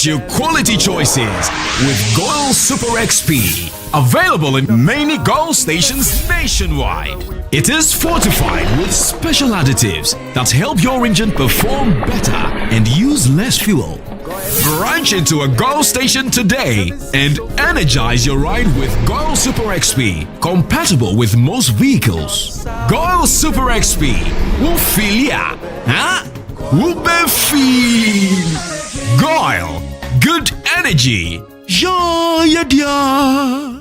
Unleash your quality choices with Goy Super XP. Available in many Goy stations nationwide. It is fortified with special additives that help your engine perform better and use less fuel. Branch into a Goy station today and energize your ride with Goy Super XP, compatible with most vehicles. Goy Super XP will feel ya, huh? Will be feel. Goy, good energy. Yeah, yeah.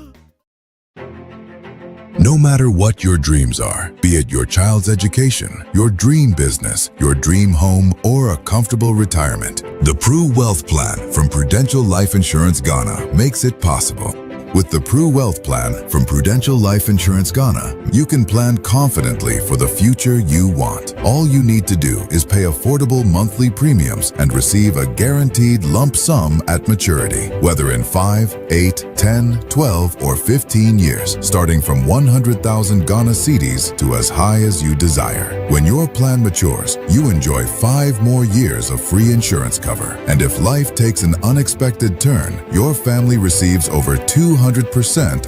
No matter what your dreams are, be it your child's education, your dream business, your dream home, or a comfortable retirement, the Pru Wealth Plan from Prudential Life Insurance Ghana makes it possible. With the Pru Wealth Plan from Prudential Life Insurance Ghana, you can plan confidently for the future you want. All you need to do is pay affordable monthly premiums and receive a guaranteed lump sum at maturity, whether in 5, 8, 10, 12, or 15 years, starting from 100,000 Ghana cedis to as high as you desire. When your plan matures, you enjoy 5 more years of free insurance cover. And if life takes an unexpected turn, your family receives over 200%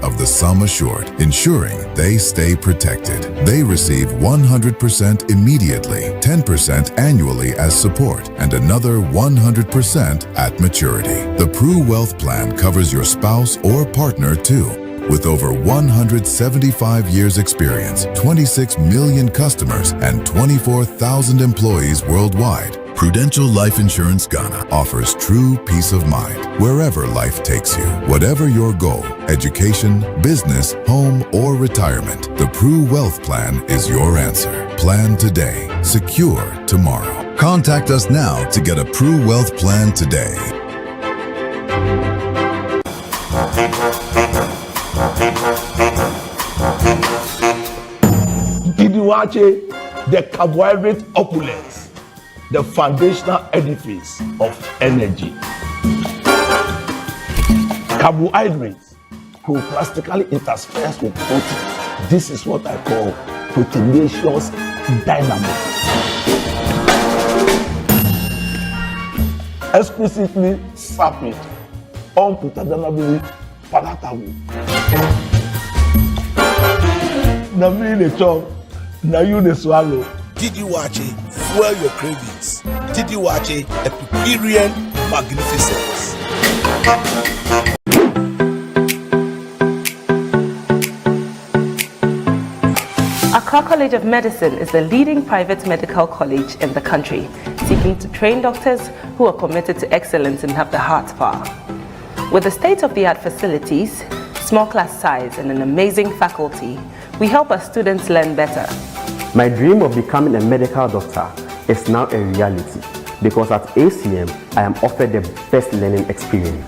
of the sum assured, ensuring they stay protected. They receive 100% immediately, 10% annually as support, and another 100% at maturity. The Pru Wealth Plan covers your spouse or partner too. With over 175 years experience, 26 million customers, and 24,000 employees worldwide, Prudential Life Insurance Ghana offers true peace of mind wherever life takes you. Whatever your goal, education, business, home, or retirement, the Pru Wealth Plan is your answer. Plan today, secure tomorrow. Contact us now to get a Pru Wealth Plan today. Did you watch it? The carbohydrate opulence, the foundational edifice of energy. Carbohydrates plastically interspersed with protein. This is what I call proteinaceous dynamo. Explicitly sapid, unputadonably palatable. Na me the chop, na you the swallow. Did you watch it? Fuel your cravings. Did you watch it? Epicurean magnificence. Accra College of Medicine is the leading private medical college in the country, seeking to train doctors who are committed to excellence and have the heart power. With the state-of-the-art facilities, small class size, and an amazing faculty, we help our students learn better. My dream of becoming a medical doctor is now a reality because at ACM, I am offered the best learning experience.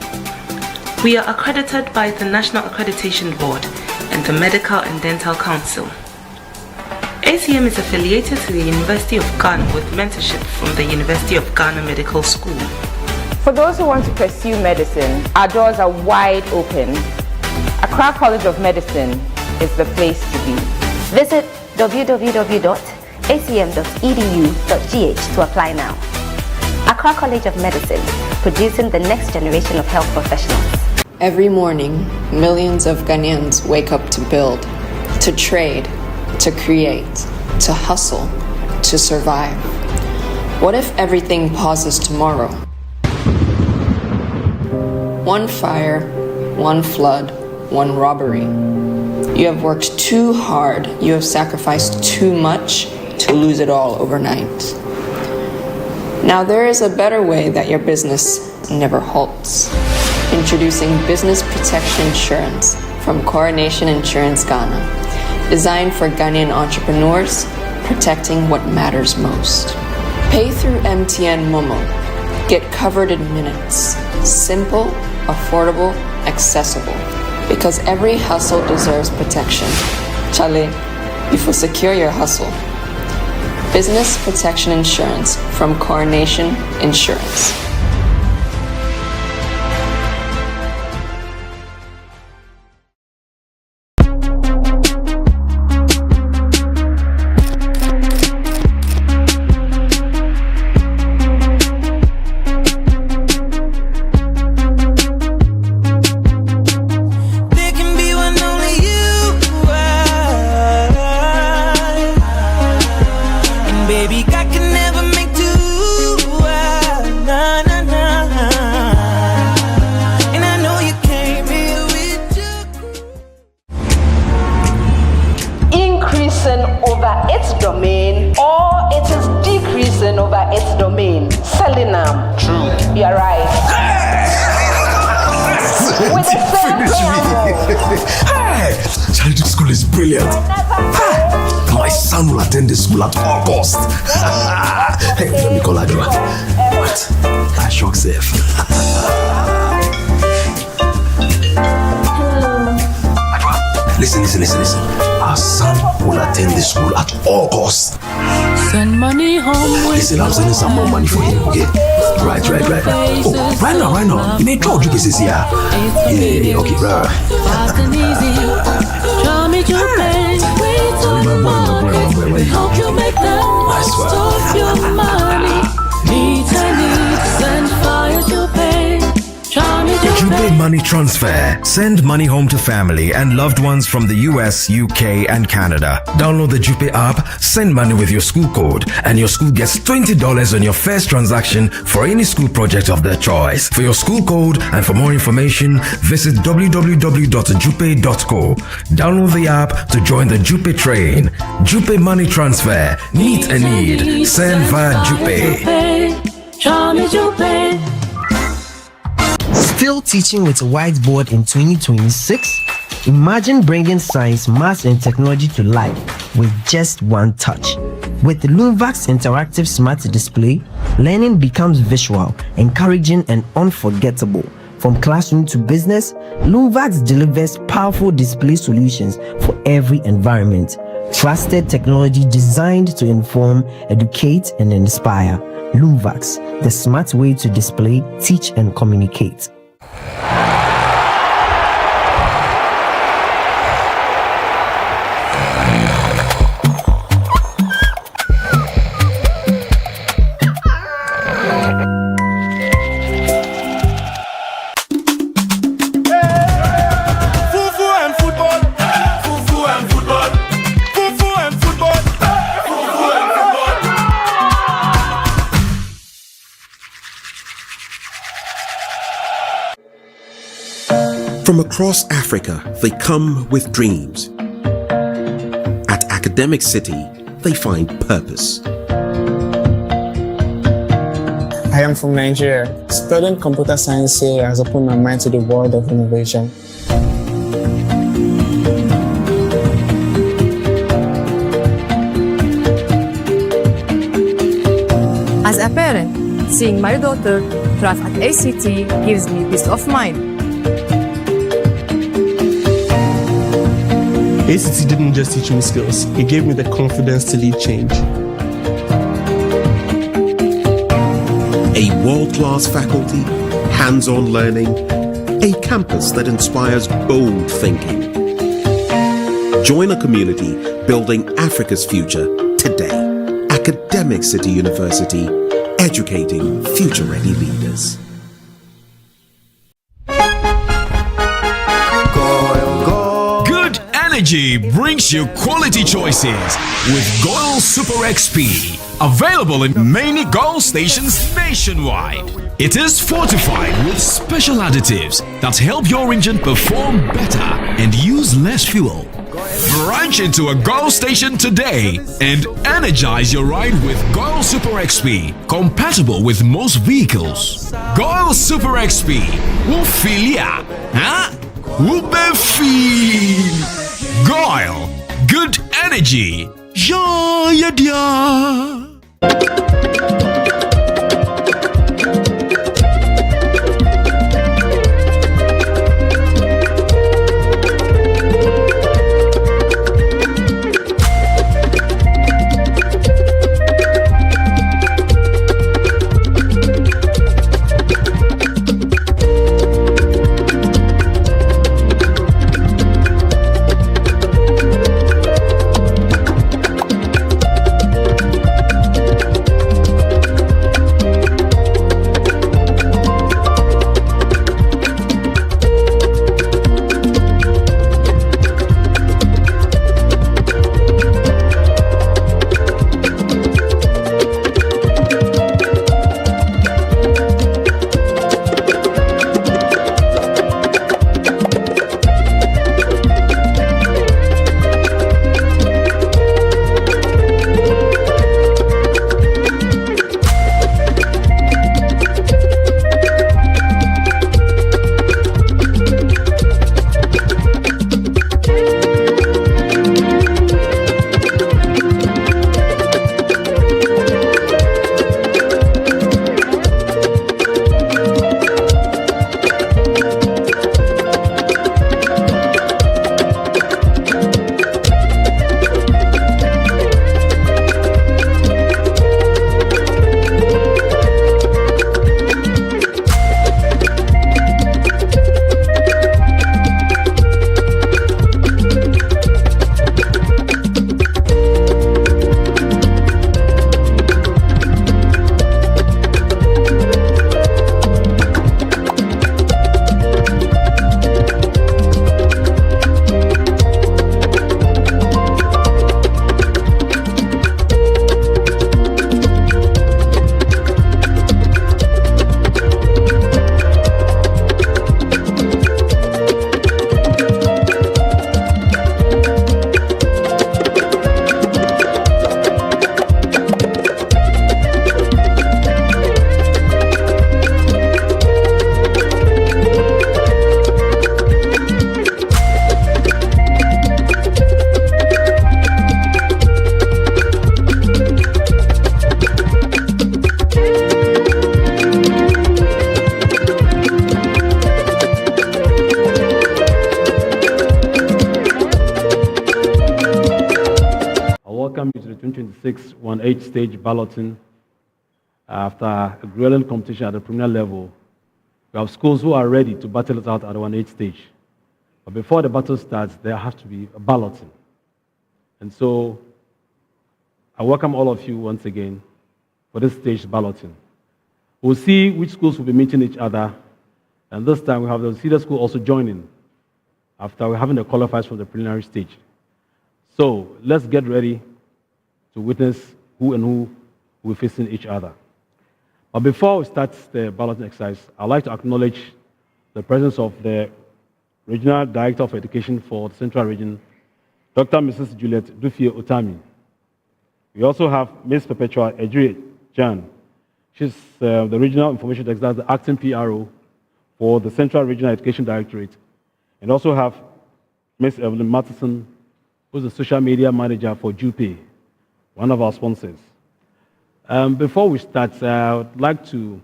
We are accredited by the National Accreditation Board and the Medical and Dental Council. ACM is affiliated to the University of Ghana with mentorship from the University of Ghana Medical School. For those who want to pursue medicine, our doors are wide open. Accra College of Medicine is the place to be. Visit www.acm.edu.gh to apply now. Accra College of Medicine, producing the next generation of health professionals. Every morning, millions of Ghanaians wake up to build, to trade, to create, to hustle, to survive. What if everything pauses tomorrow? One fire, one flood, one robbery. You have worked too hard, you have sacrificed too much to lose it all overnight. Now there is a better way that your business never halts. Introducing Business Protection Insurance from Coronation Insurance Ghana. Designed for Ghanaian entrepreneurs, protecting what matters most. Pay through MTN Momo. Get covered in minutes. Simple, affordable, accessible. Because every hustle deserves protection. Chale, you will secure your hustle. Business Protection Insurance from Coronation Insurance. increasing over its domain or it is decreasing over its domain. Selling them. True. You're right. With the same Hey, child school is brilliant. My son will attend the school at all cost. Hey, let me call Adwa. What? I shock safe. Listen. Our son will attend the school at all costs. Send money home. Listen, I'm sending some more money for him, okay? Right. Oh, right now. You may draw Jupay here. Yeah, okay, right. Fast and easy. Show me Jupay. Help you make the most of your money. Needs and needs. Send fire Jupay. Jupay Money Transfer. Send money home to family and loved ones from the US, UK, and Canada. Download the Jupay app, send money with your school code, and your school gets $20 on your first transaction for any school project of their choice. For your school code and for more information, visit www.jupay.co. Download the app to join the Jupay train. Jupay Money Transfer. Meet a need. Send via Jupay. Still teaching with a whiteboard in 2026? Imagine bringing science, maths, and technology to life with just one touch. With the Louvox interactive smart display, learning becomes visual, encouraging, and unforgettable. From classroom to business, Louvox delivers powerful display solutions for every environment. Trusted technology designed to inform, educate, and inspire. Louvox, the smart way to display, teach, and communicate. From across Africa, they come with dreams. At Academic City, they find purpose. I am from Nigeria. Studying computer science here has opened my mind to the world of innovation. As a parent, seeing my daughter thrive at ACT gives me peace of mind. ACT didn't just teach me skills, it gave me the confidence to lead change. A world-class faculty, hands-on learning, a campus that inspires bold thinking. Join a community building Africa's future today. Academic City University, educating future-ready leaders. Energy brings you quality choices with Goy Super XP. Available in many Goy stations nationwide. It is fortified with special additives that help your engine perform better and use less fuel. Branch into a Goy station today and energize your ride with Goy Super XP, compatible with most vehicles. Goy Super XP will fill ya, huh? Will be feel. Goy, good energy. Yeah. welcome you to the 2026 1H stage balloting. After a grueling competition at the premier level, we have schools who are ready to battle it out at the 1H stage. But before the battle starts, there has to be a balloting. And so, I welcome all of you once again for this stage balloting. We'll see which schools will be meeting each other, and this time we have the senior school also joining after we're having the qualifiers from the preliminary stage. So let's get ready to witness who and who will be facing each other. But before we start the balloting exercise, I'd like to acknowledge the presence of the Regional Director of Education for the Central Region, Dr. Mrs. Juliet Dufie Otami. We also have Ms. Perpetua Ejiri Jan. She's the Regional Information Desk, that's the acting PRO for the Central Regional Education Directorate. And also have Ms. Evelyn Matheson, who's the Social Media Manager for Jupay, one of our sponsors. Before we start, I would like to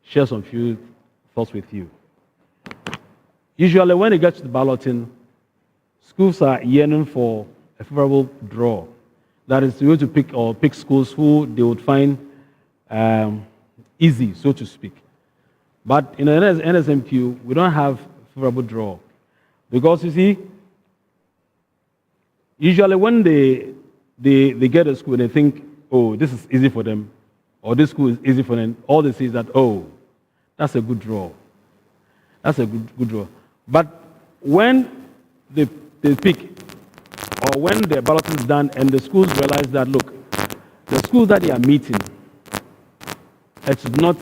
share some few thoughts with you. Usually when it gets to the balloting, schools are yearning for a favorable draw. That is, you to pick schools who they would find easy, so to speak. But in the NSMQ, we don't have favorable draw. Because you see, usually when they get a school, they think, oh, this is easy for them, or this school is easy for them. All they say is that, oh, that's a good draw. That's a good draw. But when they pick, or when the balloting is done and the schools realize that, look, the schools that they are meeting, it's not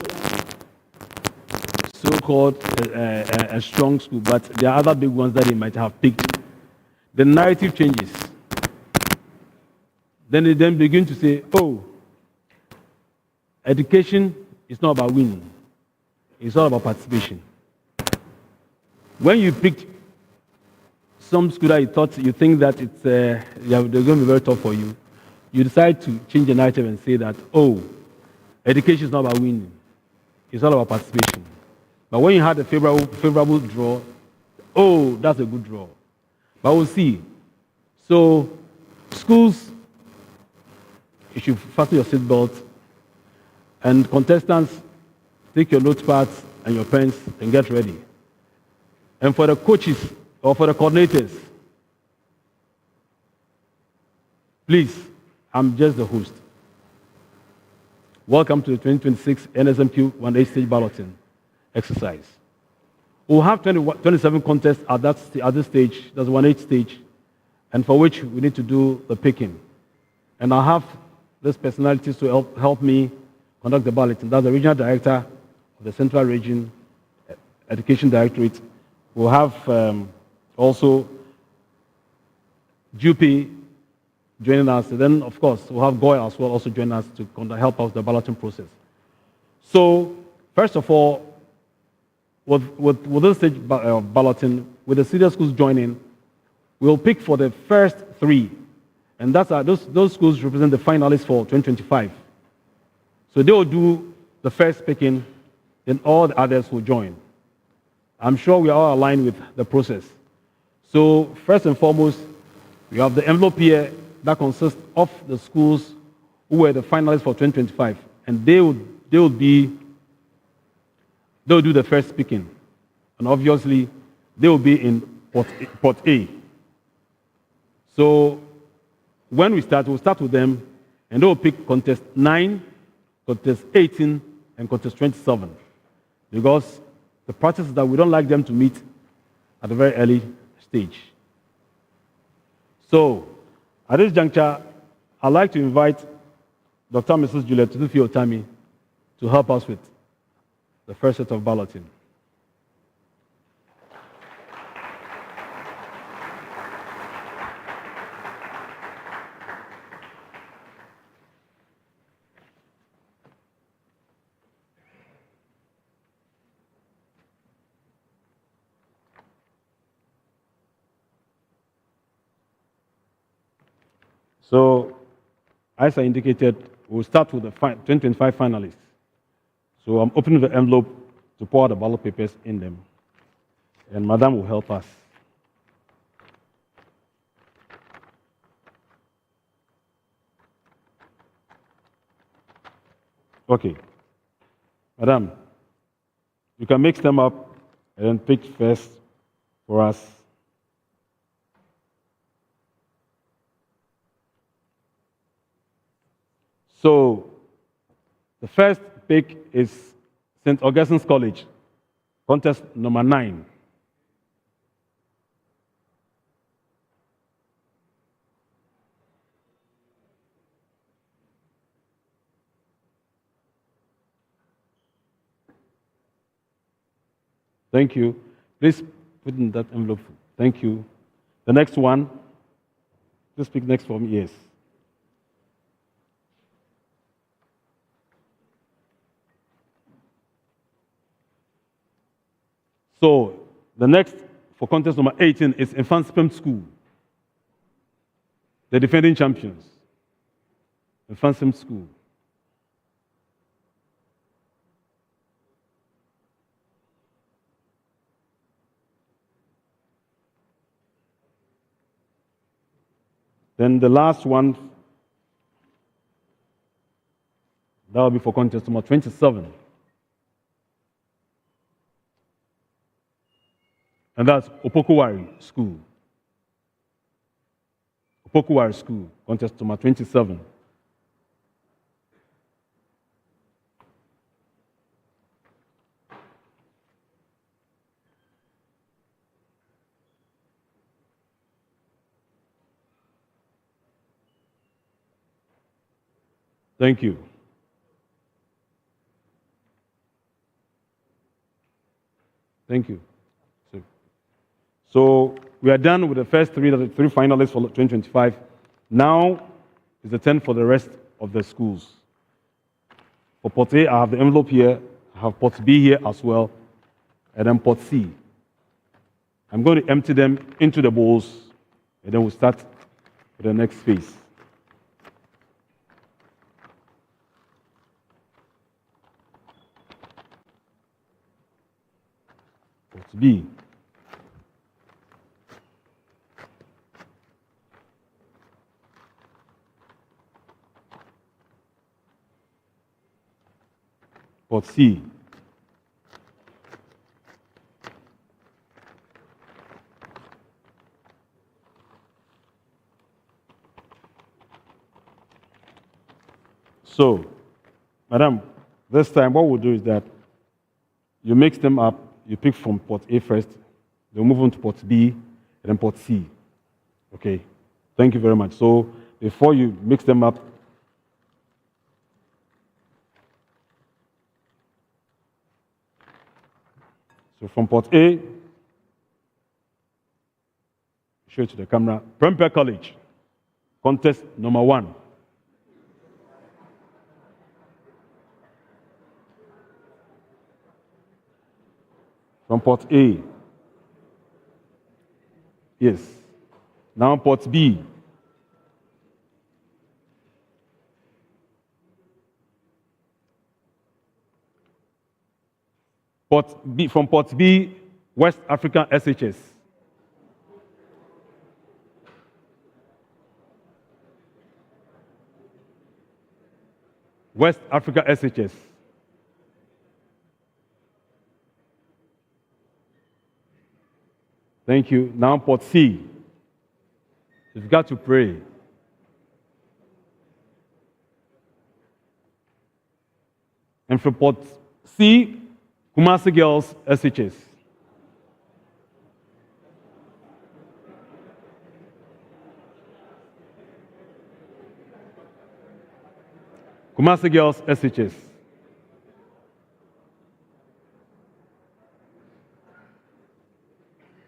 so-called a strong school, but there are other big ones that they might have picked. The narrative changes. Then they then begin to say, oh, education is not about winning. It's all about participation. When you picked some school that you think that they're going to be very tough for you, you decide to change the narrative and say that, oh, education is not about winning. It's all about participation. But when you had a favorable draw, oh, that's a good draw. But we'll see. So, schools, you should fasten your seatbelt, and contestants, take your notepads and your pens and get ready. And for the coaches or for the coordinators, please, I'm just the host. Welcome to the 2026 NSMQ 1H stage balloting exercise. We'll have 27 contests at this stage, that's 1H stage, and for which we need to do the picking. And I'll have these personalities to help me conduct the balloting. That's the Regional Director of the Central Region Education Directorate. We'll have also Jupay joining us. And then, of course, we'll have Goy as well also join us to help us with the balloting process. So, first of all, with this stage balloting, with the senior schools joining, we'll pick for the first three. And that's those schools represent the finalists for 2025. So they will do the first picking, then all the others will join. I'm sure we are all aligned with the process. So first and foremost, we have the envelope here that consists of the schools who were the finalists for 2025, and they will do the first picking, and obviously they will be in Port A. So when we'll start with them, and they will pick contest 9, contest 18, and contest 27, because the practice is that we don't like them to meet at a very early stage. So, at this juncture, I'd like to invite Dr. Mrs. Juliet Dufie Otami to help us with the first set of balloting. So, as I indicated, we'll start with the 2025 finalists. So I'm opening the envelope to pour the ballot papers in them. And Madam will help us. Okay. Madam, you can mix them up and then pick first for us. So, the first pick is St. Augustine's College, contest number 9. Thank you. Please put in that envelope. Thank you. The next one, please pick next for me. Yes. So, the next for contest number 18 is NSMQ School, the defending champions. NSMQ School. Then the last one, that will be for contest number 27. And that's Opokuwari School. Opokuwari School, contest number 27. Thank you. Thank you. So we are done with the first three finalists for 2025. Now is the turn for the rest of the schools. For Port A, I have the envelope here. I have Port B here as well, and then Port C. I'm going to empty them into the bowls, and then we'll start with the next phase. Port B. Port C. So, madam, this time what we'll do is that you mix them up, you pick from Port A first, then move on to Port B, and then Port C. Okay, thank you very much. So, before you mix them up, so from Port A, show it to the camera, Prempeh College, contest number 1. From Port A. Yes. Now Port B. Port B, from Port B, West African SHS. West Africa SHS. Thank you. Now Port C. You've got to pray. And for Port C, Kumasi Girls SHS. Kumasi Girls SHS.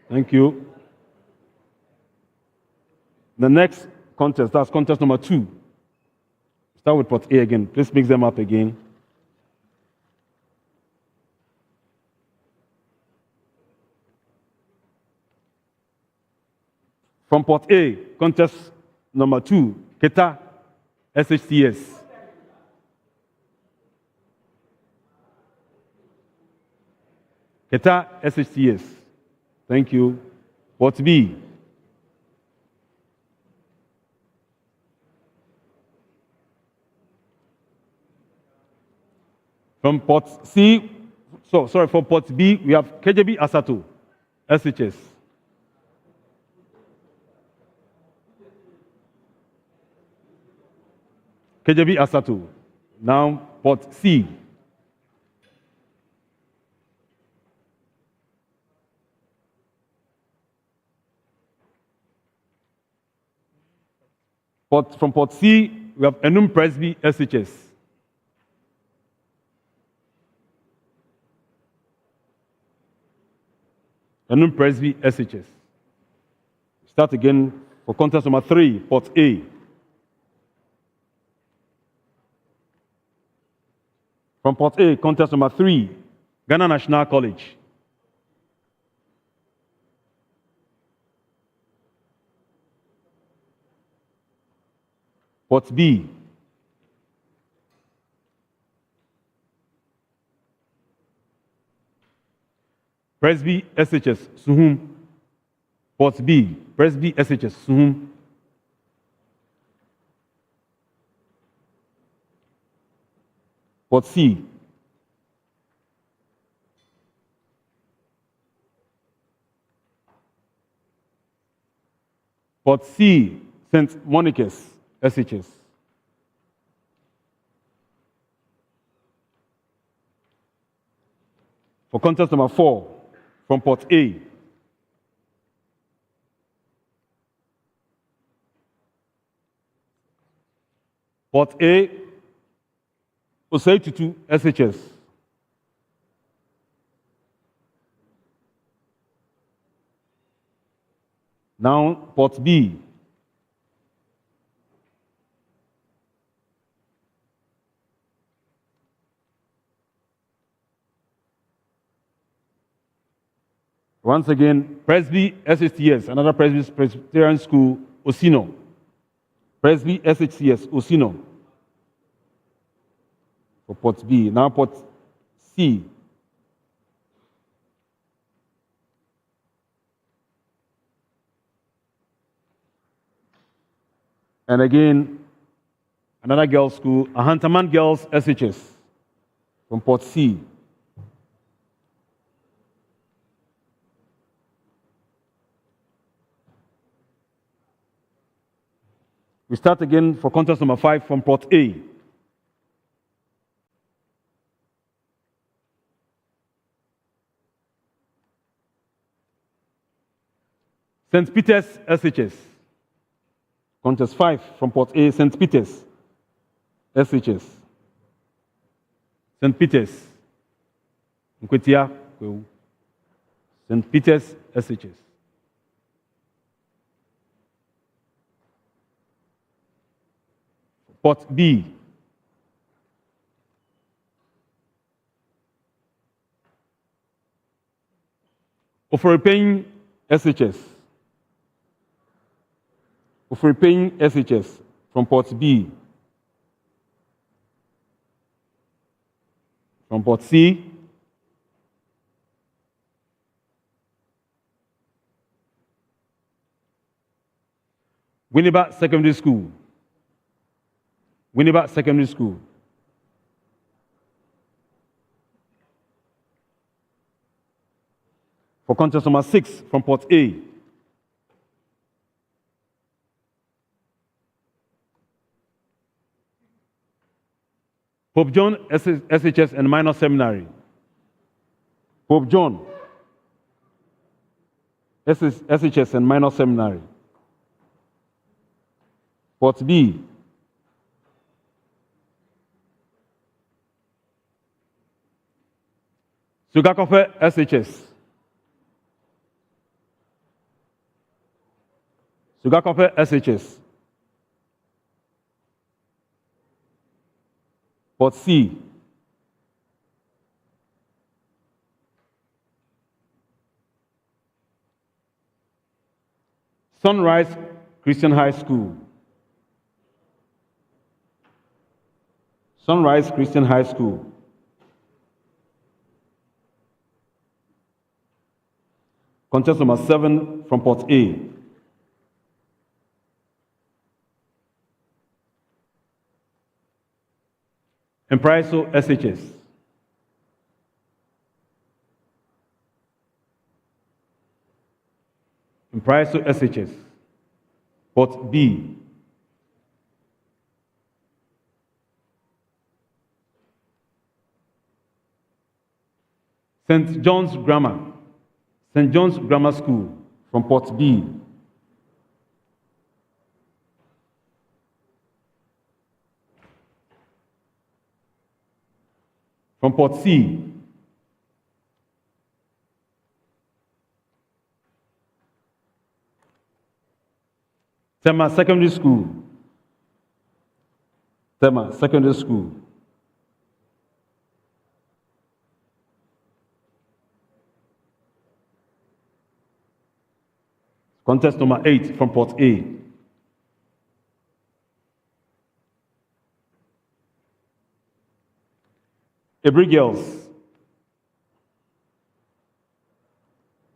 Thank you. The next contest, that's contest number 2. Start with Port A again. Please mix them up again. From Port A, contest number 2, Keta SHCS. Keta SHCS. Thank you. Port B. From Port C, from Port B, we have KJB Asato, SHS. KJB Asato. Now, Port C. From Port C, we have Enum Presby, SHS. Enum Presby, SHS. Start again for contest number 3, Port A. From Port A, contest number 3, Ghana National College. Port B. Presby SHS, Suhum. Port B, Presby SHS, Suhum. Port C. Port C, St. Monica's, SHS. For contest number 4, from Port A. Port A, Osei Tutu, SHS. Now, Port B. Once again, Presby SHCS, another Presbyterian school, Osino. Presby SHCS, Osino. For Port B. Now Port C. And again, another girls' school, Ahantaman Girls SHS. From Port C. We start again for contest number 5 from Port A. St. Peter's SHS. Contest 5 from Port A, St. Peter's SHS. St. Peter's. Nkwetia, St. Peter's SHS. Port B. Oforipein SHS. Oforipein SHS from Port B. From Port C. Winneba Secondary School. Winneba Secondary School. For contest number 6 from Port A. Pope John SHS and Minor Seminary. Pope John SHS and Minor Seminary. Port B. Sugakofe SHS. Sugakofe SHS. Port C. Sunrise Christian High School. Sunrise Christian High School. Contest number 7 from Port A. Empriso SHS. Impriso SHS. Port B. St. John's Grammar School from Port B. From Port C. Tema Secondary School. Tema Secondary School. Contest number 8 from Port A. Ebri Girls.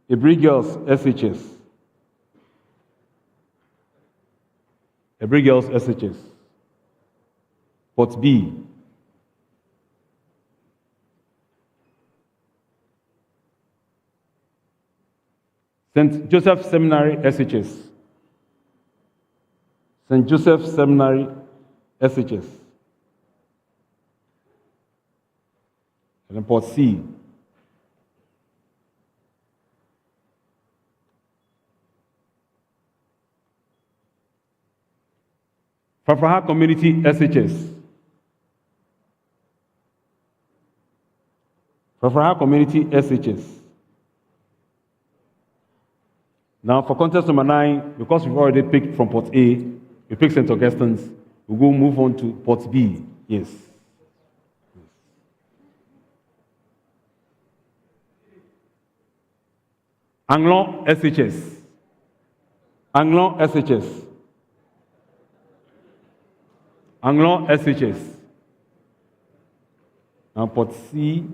Ebri Girls SHS. Ebri Girls SHS. Port B. St. Joseph Seminary SHS. St. Joseph Seminary SHS. And then Port C. Fafraha Community SHS. Fafraha Community SHS. Now for contest number 9, because we've already picked from Port A, we picked St. Augustine's, we'll go move on to Port B. Yes. Anglon SHS. Anglon SHS. Anglon SHS. Now Port C.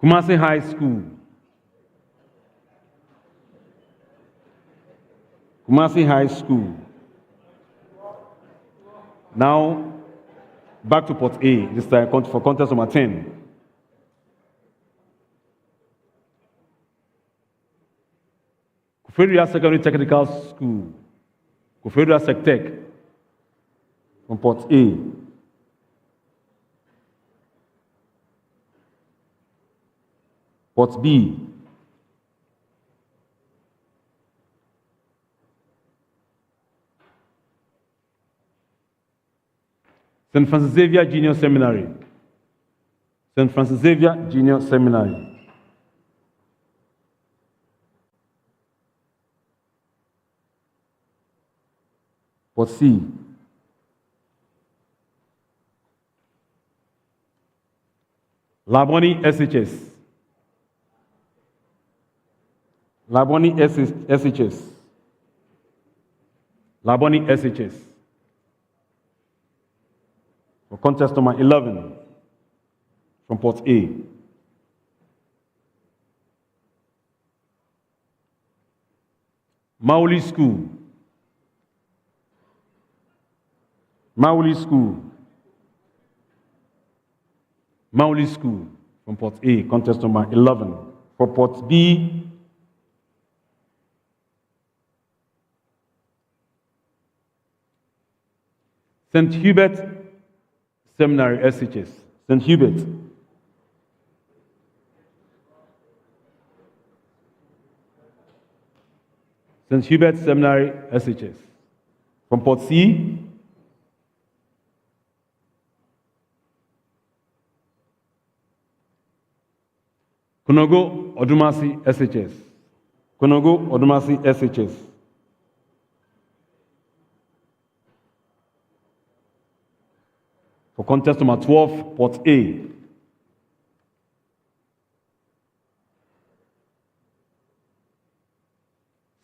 Kumasi High School. Kumasi High School. Now, back to Port A, this time for contest number 10. Kufedria Secondary Technical School. Kufedria SecTech from Port A. Port B. St. Francis Xavier Junior Seminary. St. Francis Xavier Junior Seminary. Port C. Laboni SHS. Laboni SHS. Laboni SHS. For contest number 11 from Port A. Mauli School. Mauli School. Mauli School from Port A, contest number 11. For Port B, St. Hubert Seminary SHS. St. Hubert. St. Hubert Seminary SHS. From Port C, Konogo Odumasi SHS. Konogo Odumasi SHS. For contest number 12, Port A.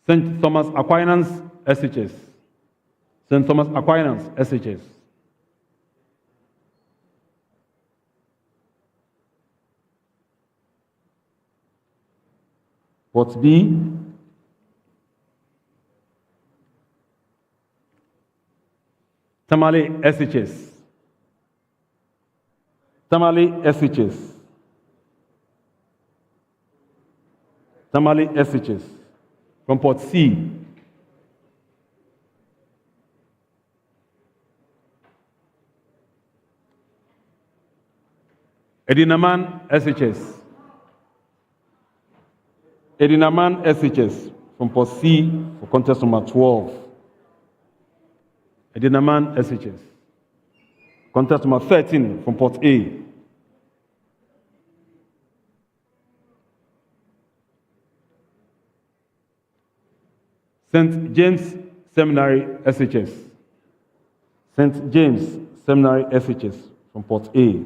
St. Thomas Aquinas SHS. St. Thomas Aquinas SHS. Port B. Tamale SHS. Tamale SHS. Tamale SHS. From Port C, Edinaman SHS. Edinaman SHS from Port C for contest number 12. Edinaman SHS. Contest number 13 from Port A. St. James Seminary SHS. St. James Seminary SHS from Port A.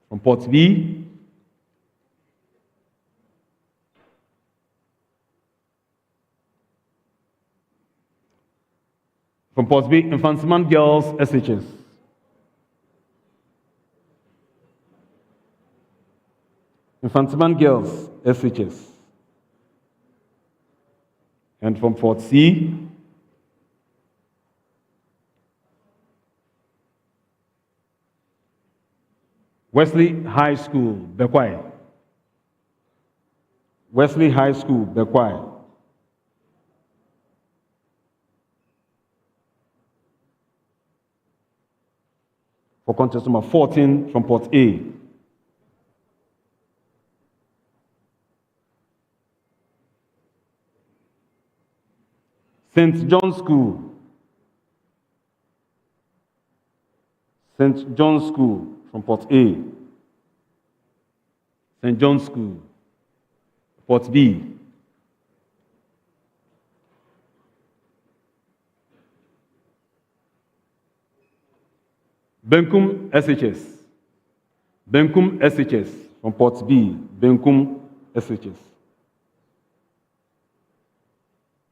From Port B, from Port B, Infantsman Girls SHS. Infantsman Girls SHS. And from Port C, Wesley High School, Bekwai. Wesley High School, Bekwai. For contest number 14 from Port A. St. John's School. St. John's School from Port A. St. John's School. Port B. Benkum SHS. Benkum SHS from Port B. Benkum SHS.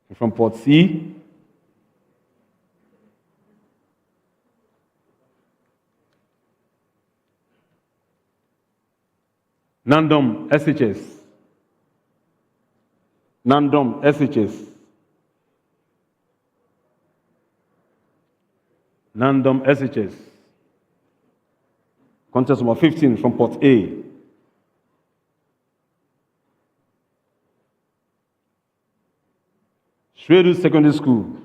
And from Port C, Nandom SHS. Nandom SHS. Nandom SHS. Contest number 15 from Port A. Shredu Secondary School.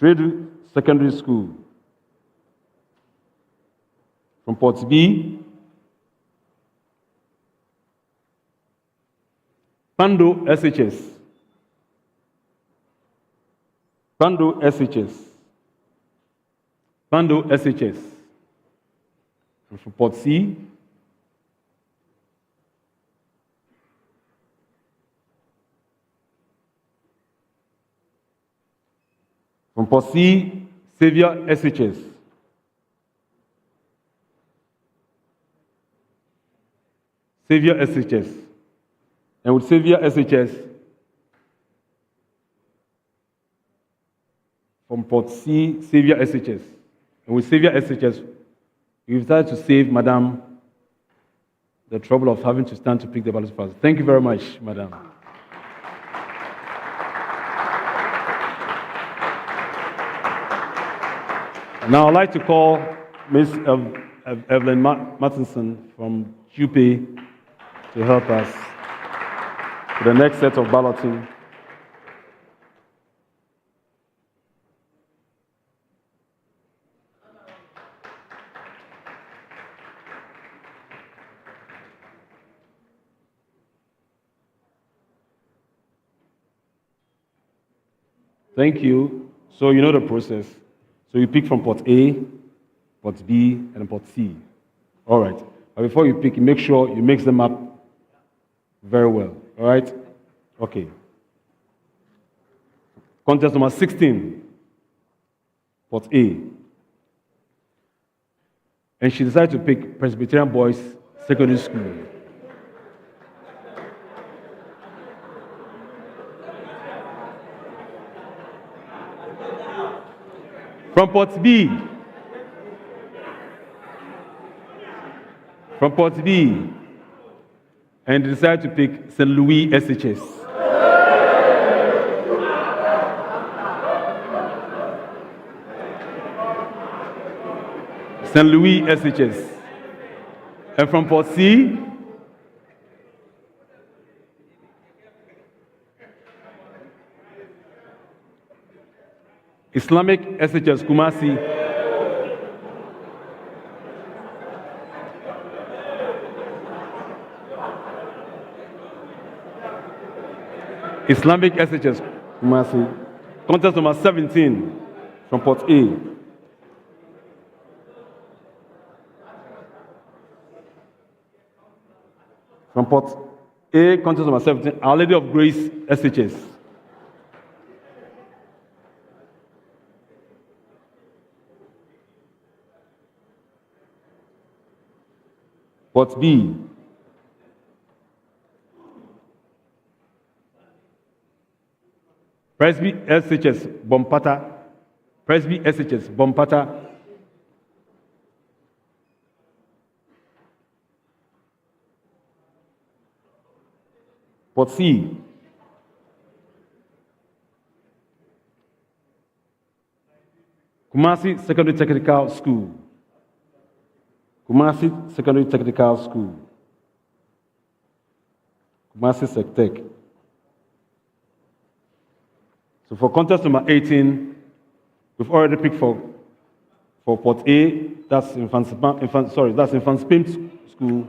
Shredu Secondary School. From Port B. Pando SHS. Pando SHS. Pando SHS. And from Port C, from Port C, Xavier SHS. Xavier SHS. And with Xavier SHS, from Port C, Xavier SHS. And with Xavier SHS, we've decided to save Madam the trouble of having to stand to pick the ballot first. Thank you very much, Madam. Now I'd like to call Ms. Evelyn Martinson from Jupay to help us with the next set of balloting. Thank you. So you know the process. So you pick from Port A, Port B, and Port C. All right. But before you pick, you make sure you mix them up very well. All right? Okay. Contest number 16, Port A. And she decided to pick Presbyterian Boys Secondary School. From Port B. From Port B. And decided to pick St. Louis SHS. St. Louis SHS. And from Port C, Islamic SHS Kumasi. Islamic SHS Kumasi. Contest number 17 from Port A. From Port A, contest number 17, Our Lady of Grace SHS. Port B. Presby SHS Bompata. Presby SHS Bompata. Port C. Kumasi Secondary Technical School. Kumasi Secondary Technical School. Kumasi SecTech. So for contest number 18, we've already picked for Port A, that's Infant Spim School.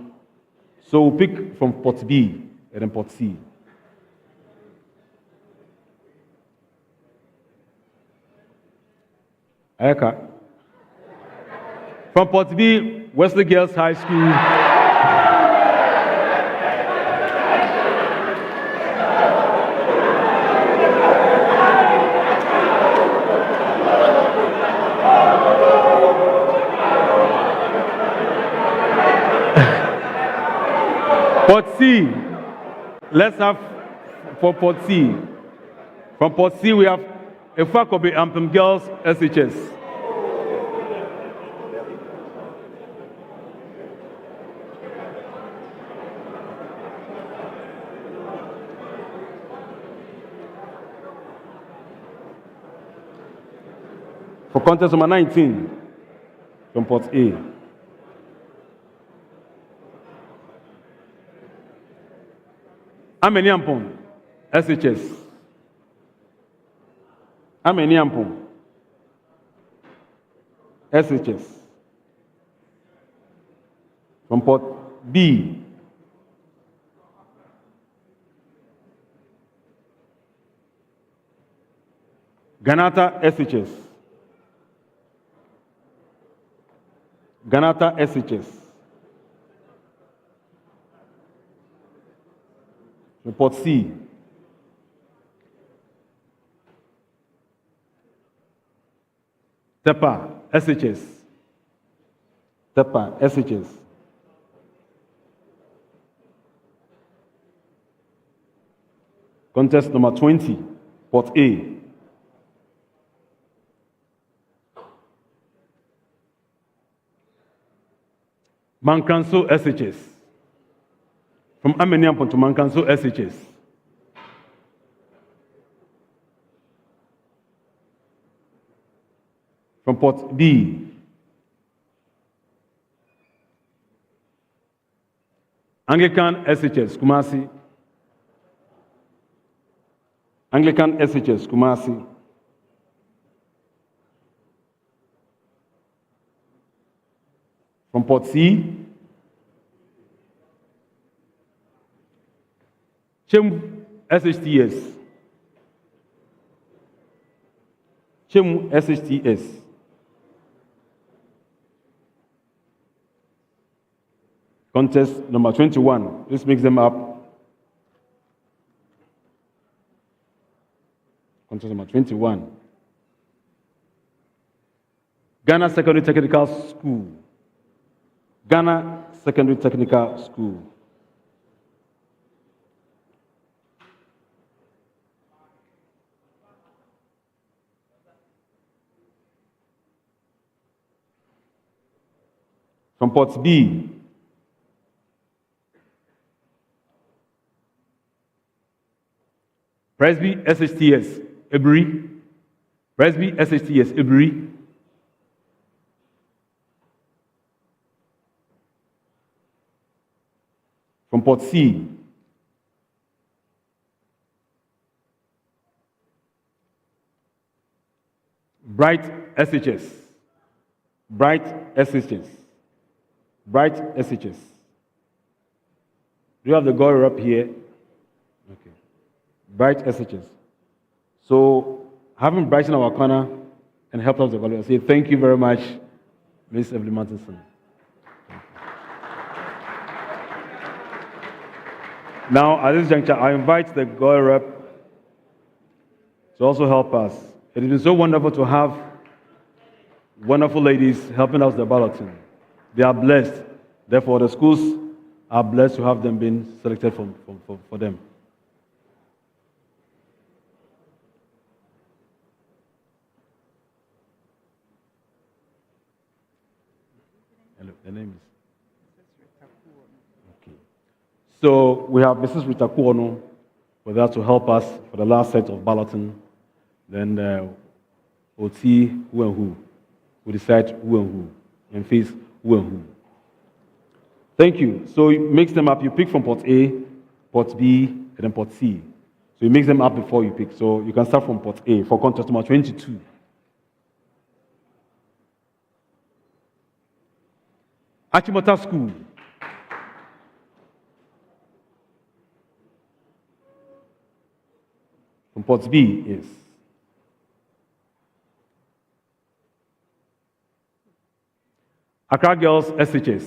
So we'll pick from Port B and then Port C. Accra. From Port B, Wesley Girls High School. Port C, let's have for Port C. From Port C, we have Efakobe Ampem Girls SHS. For contest number 19, from Port A. Ameniampon, SHS. Ameniampon, SHS. From Port B. Ganata SHS. Ganata SHS. Report C. Tepa SHS. Tepa SHS. Contest number 20, Port A. Mankanso SHS. From Ameniampon to Mankanso SHS. From Port B. Anglican SHS, Kumasi. Anglican SHS, Kumasi. From Port C. Chemu SHTS. Chemu SHTS. Contest number 21. Let's mix them up. Contest number 21. Ghana Secondary Technical School. Ghana Secondary Technical School. From Port B. Presby SHTS, Ebri. Presby SHTS, Ebri. From Port C, Bright SHS. Bright SHS. Bright SHS. Do you have the Goy rep here? Okay. Bright SHS. So, having Bright in our corner and helped us evaluate, I say thank you very much, Ms. Evelyn Martinson. Now, at this juncture, I invite the Goy rep to also help us. It has been so wonderful to have wonderful ladies helping us with the balloting. They are blessed. Therefore, the schools are blessed to have them being selected for them. Hello, the name is? Okay. So we have Mrs. Rita Kuono with us to help us for the last set of balloting. Then we'll see who and who. We'll decide who and who, and face who and who. Thank you. So you mix them up. You pick from Port A, Port B, and then Port C. So you mix them up before you pick. So you can start from Port A for contest number 22. Achimota School. From Port B, yes. Accra Girls SHS.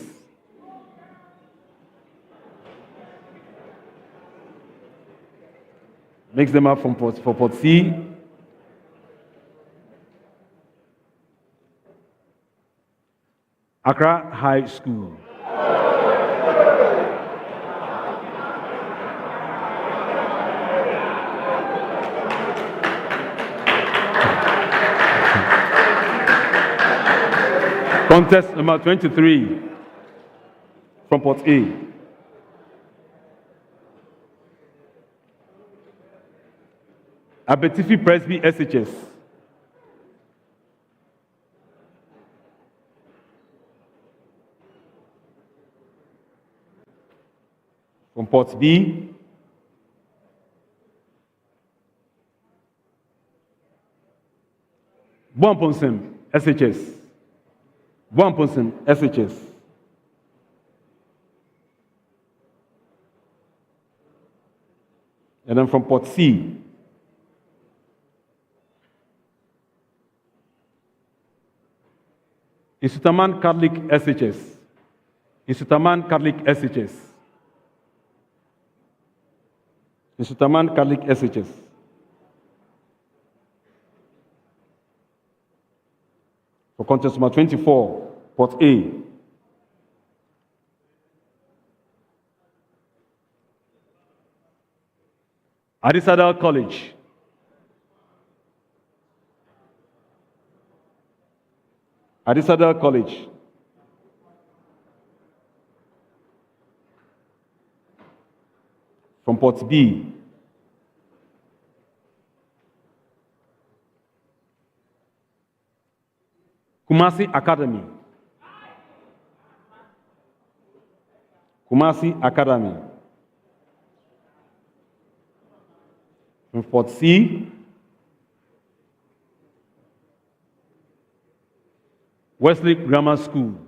Mix them up for Port C. Accra High School. Contest number 23 from Port A. Abetifi Presby SHS. From Port B. Boamponsem SHS. Boamponsem SHS. And then from Port C. Insutaman Catholic SHS. Insutaman Catholic SHS. Insutaman Catholic SHS. For contest number 24, Port A. Adisadel College. Adisadel College. From Port B. Kumasi Academy. Kumasi Academy. From Port C. Wesley Grammar School.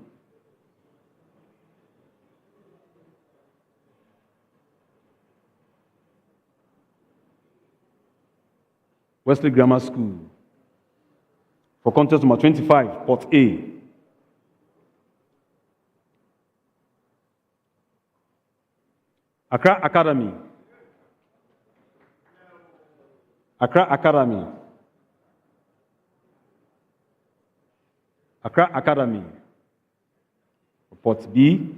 Wesley Grammar School. For contest number 25, Port A. Accra Academy. Accra Academy. Accra Academy. Port B.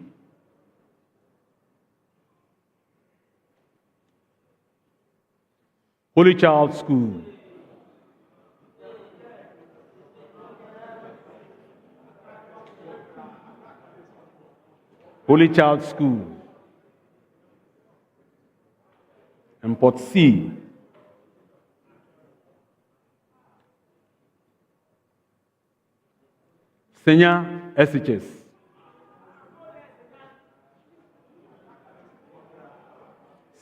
Holy Child School. Holy Child School. And Port C. Senior SHS.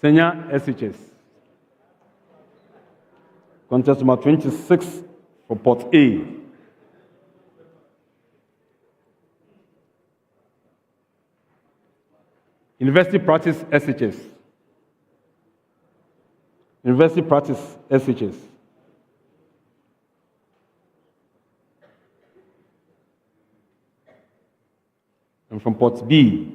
Senior SHS. Contest number 26 for Port A. University Practice SHS. University Practice SHS. And from Port B,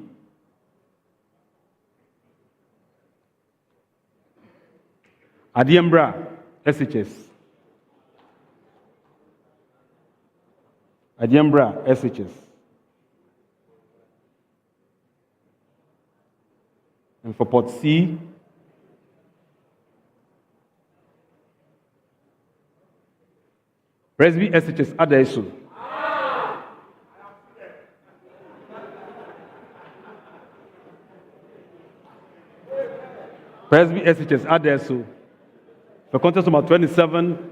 Adiambra SHS. Adiambra SHS. And for Port C, Presby SHS Adesu. Presby SHS Adesu. For contest number 27,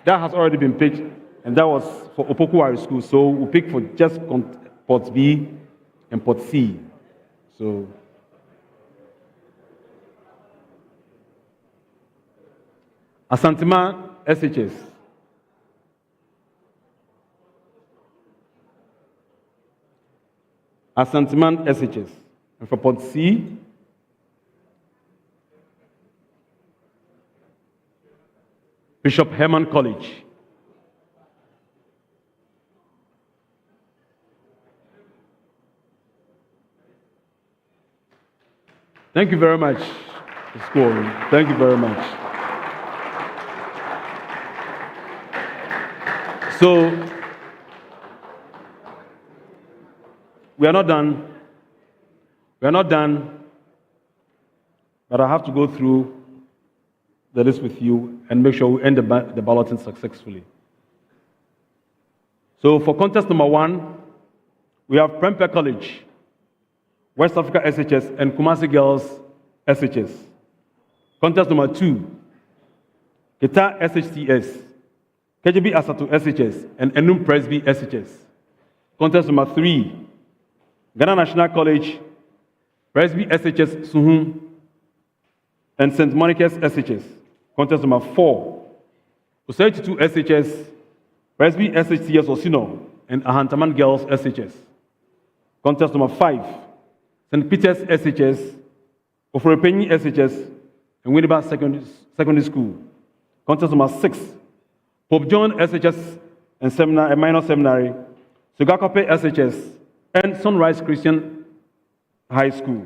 that has already been picked, and that was for Opokuwari School. So we pick for just Port B and Port C. So Asantima SHS. Asantiman SHS. And for Port C, Bishop Herman College. Thank you very much, school. Thank you very much. So, we are not done. We are not done, but I have to go through the list with you and make sure we end the balloting successfully. So for contest number 1, we have Prempeh College, West Africa SHS, and Kumasi Girls SHS. Contest number 2, Kita SHTS, KJB Asatu SHS, and Enum Presby SHS. Contest number 3, Ghana National College, Presby SHS Suhum, and St. Monica's SHS. Contest number 4, Usaitu SHS, Presby SHTS Osino, and Ahantaman Girls SHS. Contest number 5, St. Peter's SHS, Oforepenyi SHS, and Winneba Secondary School. Contest number 6, Pope John SHS and Seminary, a minor seminary, Sugakope SHS, and Sunrise Christian High School.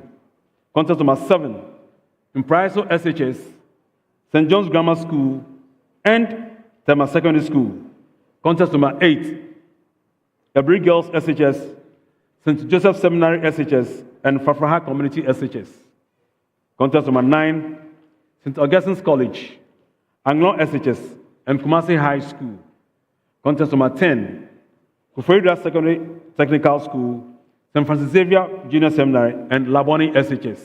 Contest number 7, Impraiso SHS, St. John's Grammar School, and Tema Secondary School. Contest number 8, Ebri Girls SHS, St. Joseph Seminary SHS, and Fafraha Community SHS. Contest number 9, St. Augustine's College, Anglo SHS, and Kumasi High School. Contest number 10, Kufrida Secondary Technical School, St. Francis Xavier Junior Seminary, and Laboni SHS.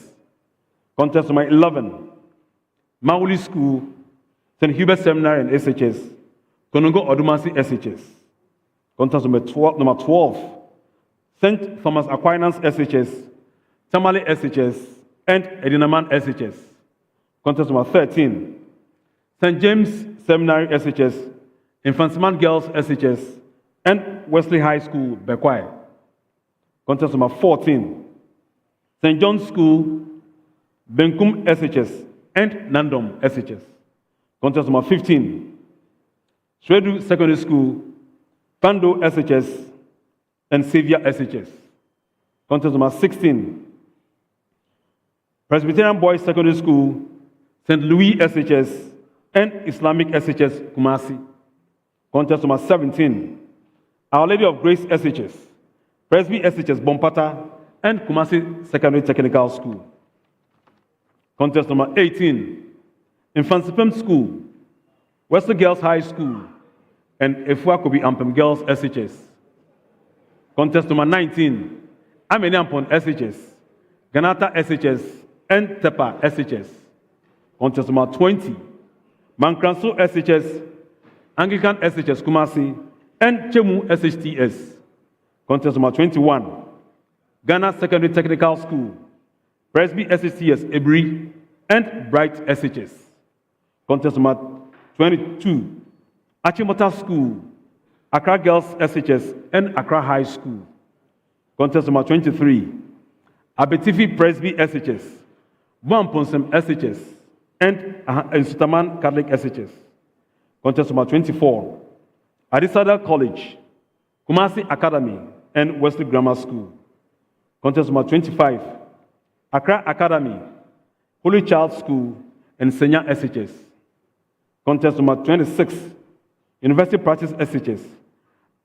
Contest number 11, Mauli School, St. Hubert Seminary and SHS, Konongo Odumasi SHS. Contest number 12, St. Thomas Aquinas SHS, Tamale SHS, and Edinaman SHS. Contest number 13, St. James Seminary SHS, Infantsman Girls SHS, and Wesley High School, Bekwai. Contest number 14, St. John's School, Benkum SHS, and Nandom SHS. Contest number 15, Shredu Secondary School, Pando SHS, and Xavier SHS. Contest number 16, Presbyterian Boys Secondary School, St. Louis SHS, and Islamic SHS Kumasi. Contest number 17, Our Lady of Grace SHS, Presby SHS Bompata, and Kumasi Secondary Technical School. Contest number 18, Infansipem School, Western Girls High School, and Efuakobi Ampem Girls SHS. Contest number 19, Ameniampon SHS, Ganata SHS, and Tepa SHS. Contest number 20, Mankranso SHS, Anglican SHS Kumasi, and Chemu SHTS. Contest number 21, Ghana Secondary Technical School, Presby SHTS Ebri, and Bright SHS. Contest number 22, Achimota School, Accra Girls SHS, and Accra High School. Contest number 23, Abetifi Presby SHS, Wamponsem SHS, and Sutaman Catholic SHS. Contest number 24, Adisada College, Kumasi Academy, and Wesley Grammar School. Contest number 25, Accra Academy, Holy Child School, and Senya SHS. Contest number 26, University Practice SHS,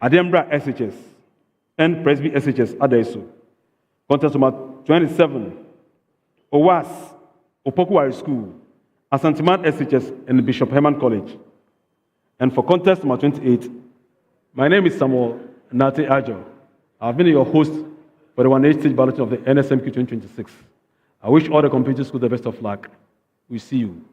Adembra SHS, and Presby SHS Adesu. Contest number 27, OWAS, Opokuwari School, Asantiman SHS, and Bishop Herman College. And for contest number 28, my name is Samuel Nate Ajo. I've been your host for the 1-8 stage balloting of the NSMQ 2026. I wish all the computer schools the best of luck. We see you.